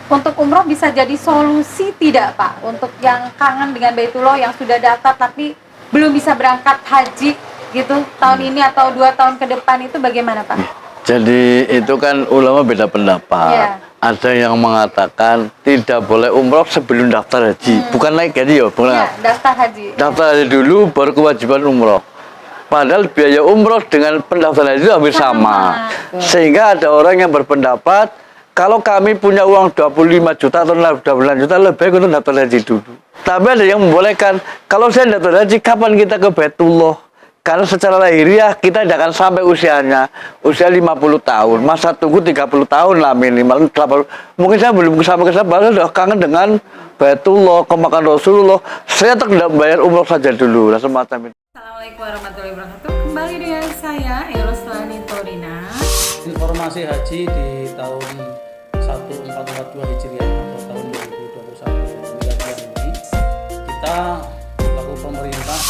untuk umroh bisa jadi solusi tidak Pak? Untuk yang kangen dengan Baitullah yang sudah daftar tapi belum bisa berangkat haji gitu tahun ini atau 2 tahun ke depan itu bagaimana Pak? Jadi itu kan ulama beda pendapat. Iya. Ada yang mengatakan tidak boleh umroh sebelum daftar haji. Bukan naik haji ya, bukan. Iya, daftar haji. Daftar haji dulu baru kewajiban umroh. Padahal biaya umroh dengan pendaftaran haji itu hampir sama. Sehingga ada orang yang berpendapat kalau kami punya uang 25 juta atau 12 juta lebih baik untuk daftar haji dulu. Tapi ada yang membolehkan kalau saya daftar haji kapan kita ke Baitullah? Karena secara lahiriah kita tidak akan sampai usianya usia 50 tahun, masa tunggu 30 tahun lah minimal. Mungkin saya belum sampai ke sana, baru sudah kangen dengan Baitullah, kemakan Rasulullah. Saya tidak bayar umroh saja dulu, lah semacam itu. Assalamualaikum warahmatullahi wabarakatuh. Kembali dengan saya Eroslani Torina. Informasi haji di tahun 1442 Hijriah atau tahun 2021 miladiah ini kita selaku pemerintah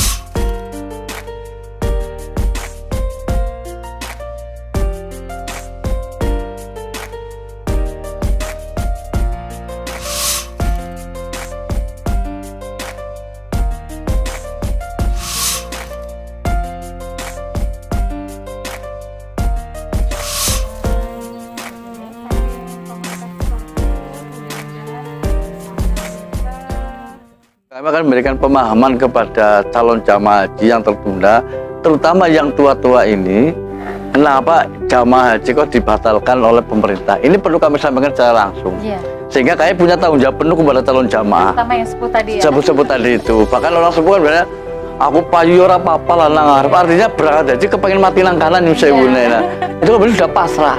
kami akan memberikan pemahaman kepada calon jamaah haji yang tertunda, terutama yang tua-tua ini, kenapa jamaah haji kok dibatalkan oleh pemerintah. Ini perlu kami sampaikan secara langsung. Iya. Sehingga kami punya tanggung jawab penuh kepada calon jamaah. Terutama yang sepuh tadi ya. Sebut-sebut tadi itu. Bahkan orang sepuh kan biasanya, aku payu ora apa-apa lah nang arep. Artinya berangkat haji kepengen mati nang kanan nyusewune. Nah, itu kan sudah pasrah.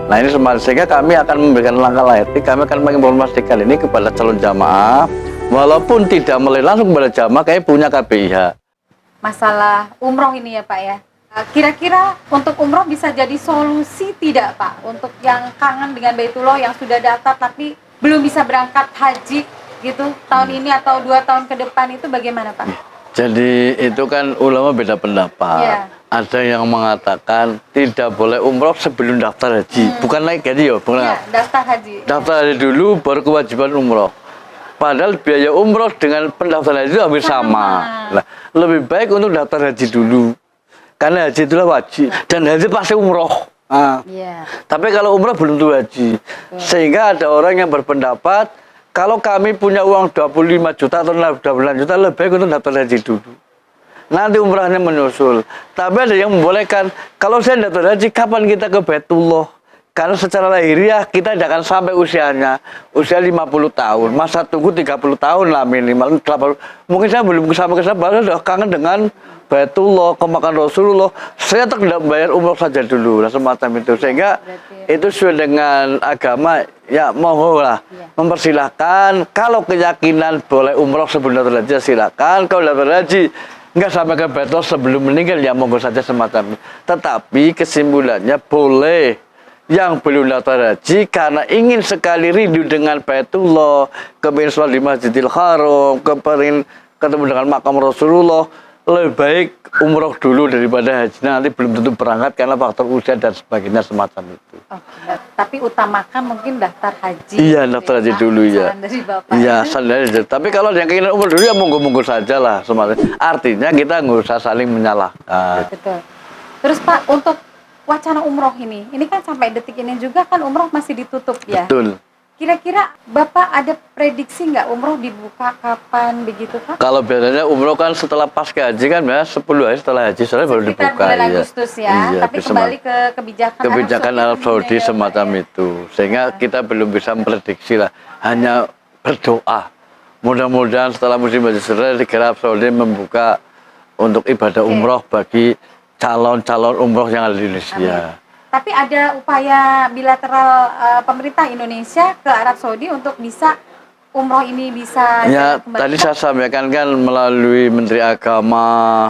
Nah ini sehingga kami akan memberikan langkah etik, kami akan menginformasikan ini kepada calon jamaah. Walaupun tidak mulai langsung kepada jamaah, kayak punya KPIH. Masalah umroh ini ya Pak ya. Kira-kira untuk umroh bisa jadi solusi tidak Pak? Untuk yang kangen dengan Baitullah yang sudah daftar tapi belum bisa berangkat haji gitu tahun ini atau 2 tahun ke depan itu bagaimana Pak? Jadi itu kan ulama beda pendapat. Iya. Ada yang mengatakan tidak boleh umroh sebelum daftar haji. Bukan naik haji ya, bukan. Iya, daftar haji. Daftar haji dulu baru kewajiban umroh. Padahal biaya umroh dengan pendaftaran haji itu hampir sama. Nah, lebih baik untuk daftar haji dulu. Karena haji itulah wajib. Dan haji pasti umroh. Iya. Tapi kalau umroh belum tentu haji. Sehingga ada orang yang berpendapat kalau kami punya uang 25 juta atau 12 juta lebih baik untuk daftar haji dulu. Nanti umrahnya menyusul. Tapi ada yang membolehkan kalau saya daftar haji kapan kita ke Baitullah? Karena secara lahiriah kita tidak akan sampai usianya usia 50 tahun, masa tunggu 30 tahun lah minimal. Mungkin saya belum sampai ke sana, baru sudah kangen dengan Baitullah, kemakan Rasulullah. Saya tidak bayar umroh saja dulu, lah semacam itu. Sehingga itu sesuai dengan agama, ya mohon lah mempersilahkan. Kalau keyakinan boleh umroh sebelum daftar haji, silakan. Kalau daftar haji nggak sampai ke Baitullah sebelum meninggal, ya monggo saja semacam itu. Tetapi kesimpulannya boleh yang belum daftar haji karena ingin sekali rindu dengan Baitullah, kepingin sholat di Masjidil Haram, kepingin ketemu dengan makam Rasulullah, lebih baik umroh dulu daripada haji. Nanti belum tentu berangkat karena faktor usia dan sebagainya semacam itu. Tapi utamakan mungkin daftar haji. Iya, daftar haji dulu ya. Saran dari Bapak. Iya, saran. Tapi kalau yang keinginan umroh dulu ya monggo-monggo saja lah semacam. Artinya kita nggak usah saling menyalahkan. Betul. Terus Pak, untuk wacana umroh ini kan sampai detik ini juga kan umroh masih ditutup ya. Betul. Kira-kira Bapak ada prediksi nggak umroh dibuka kapan begitu Pak? Kalau biasanya umroh kan setelah pasca haji kan ya 10 hari setelah haji soalnya baru Sekitar dibuka bulan ya. Agustus ya. Iya, Tapi kembali ke kebijakan Arab Saudi ya, semacam Pak, ya. itu. Sehingga kita belum bisa memprediksi lah. Hanya berdoa. Mudah-mudahan setelah musim haji selesai negara Arab Saudi membuka untuk ibadah umroh bagi calon-calon umroh yang ada di Indonesia. Amin. Tapi ada upaya bilateral pemerintah Indonesia ke Arab Saudi untuk bisa umroh ini bisa Ya, kembali. tadi saya sampaikan kan melalui Menteri Agama,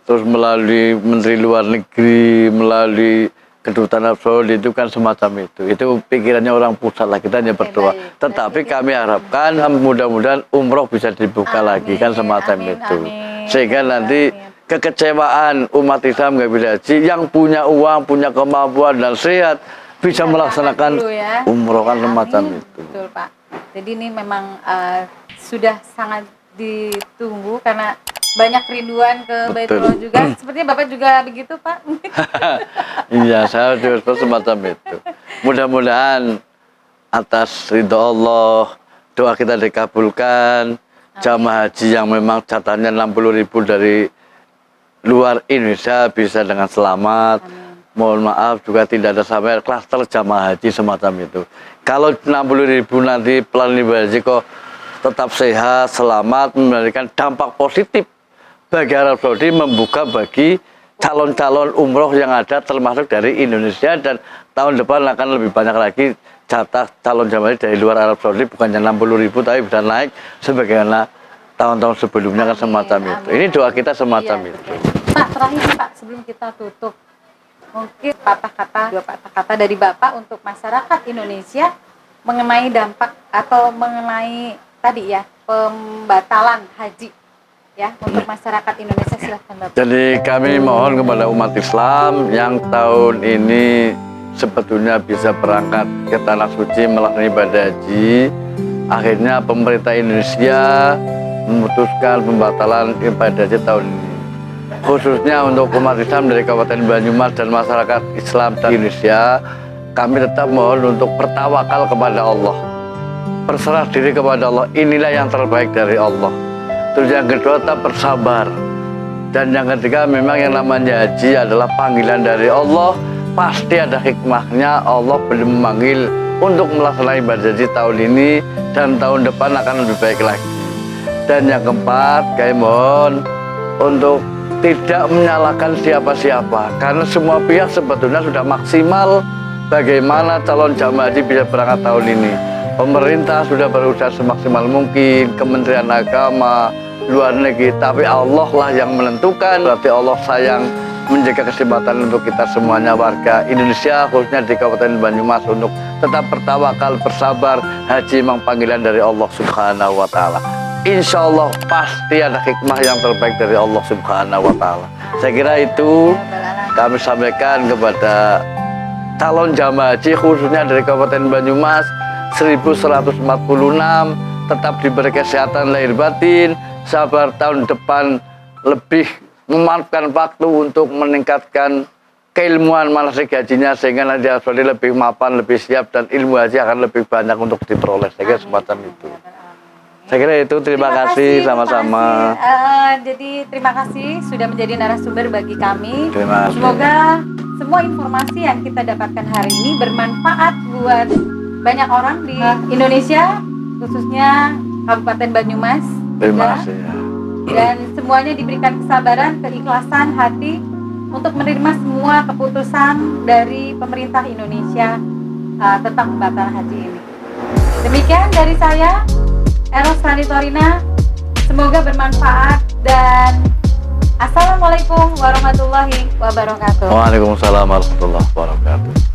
terus melalui Menteri Luar Negeri, melalui Kedutaan Arab Saudi itu kan semacam itu. Itu pikirannya orang pusat lah, kita hanya berdoa. Baik. Tetapi kami harapkan mudah-mudahan umroh bisa dibuka lagi kan semacam itu. Sehingga nanti kekecewaan umat Islam nggak bisa haji, yang punya uang, punya kemampuan dan sehat, bisa melaksanakan dulu ya. umroh kan Ya, semacam amin. itu. Betul Pak. Jadi ini memang sudah sangat ditunggu karena banyak kerinduan ke Betul. Baitullah juga. Sepertinya Bapak juga begitu Pak. Iya, saya juga semacam itu. Mudah-mudahan atas ridho Allah, doa kita dikabulkan. Jamaah haji yang memang jatahnya 60.000 dari luar Indonesia bisa dengan selamat. Mohon maaf juga tidak ada sampai klaster jamaah haji semacam itu. Kalau 60.000 nanti pelan haji kok tetap sehat, selamat, memberikan dampak positif bagi Arab Saudi, membuka bagi calon-calon umroh yang ada termasuk dari Indonesia, dan tahun depan akan lebih banyak lagi jatah calon jamaah dari luar Arab Saudi, bukannya 60.000 tapi bisa naik sebagaimana tahun-tahun sebelumnya kan semacam itu. Ini doa kita semacam Iya, itu. betul. Pak, terakhir nih, Pak, sebelum kita tutup, mungkin dua patah kata dari Bapak untuk masyarakat Indonesia mengenai dampak atau mengenai tadi ya pembatalan haji ya untuk masyarakat Indonesia. Silahkan Bapak. Jadi kami mohon kepada umat Islam yang tahun ini sebetulnya bisa berangkat ke Tanah Suci melakukan ibadah haji. Akhirnya pemerintah Indonesia memutuskan pembatalan ibadah haji tahun ini. Khususnya untuk umat Islam dari Kabupaten Banyumas dan masyarakat Islam di Indonesia, kami tetap mohon untuk bertawakal kepada Allah, berserah diri kepada Allah. Inilah yang terbaik dari Allah. Terus yang kedua, tetap bersabar. Dan yang ketiga, memang yang namanya haji adalah panggilan dari Allah. Pasti ada hikmahnya. Allah belum memanggil untuk melaksanakan ibadah haji tahun ini, dan tahun depan akan lebih baik lagi. Dan yang keempat, kami mohon untuk tidak menyalahkan siapa-siapa, karena semua pihak sebetulnya sudah maksimal bagaimana calon jamaah haji bisa berangkat tahun ini. Pemerintah sudah berusaha semaksimal mungkin, Kementerian Agama, luar negeri, tapi Allah lah yang menentukan. Berarti Allah sayang menjaga kesempatan untuk kita semuanya warga Indonesia, khususnya di Kabupaten Banyumas, untuk tetap bertawakal, bersabar. Haji memang panggilan dari Allah Subhanahu wa Ta'ala. Insya Allah pasti ada hikmah yang terbaik dari Allah Subhanahu wa Ta'ala. Saya kira itu kami sampaikan kepada calon jamaah haji khususnya dari Kabupaten Banyumas 1146. Tetap diberi kesehatan lahir batin, sabar, tahun depan lebih memanfaatkan waktu untuk meningkatkan keilmuan manasik hajinya, sehingga nanti lebih mapan, lebih siap, dan ilmu haji akan lebih banyak untuk diperoleh. Saya kira semacam itu. Saya kira itu, terima kasih sama-sama. Jadi terima kasih sudah menjadi narasumber bagi kami. Terima kasih. Semoga semua informasi yang kita dapatkan hari ini bermanfaat buat banyak orang di Indonesia, khususnya Kabupaten Banyumas. Terima kasih. Dan semuanya diberikan kesabaran, keikhlasan hati untuk menerima semua keputusan dari pemerintah Indonesia tentang pembatalan haji ini. Demikian dari saya, Eros Ranitorina, semoga bermanfaat, dan Assalamualaikum warahmatullahi wabarakatuh. Waalaikumsalam warahmatullahi wabarakatuh.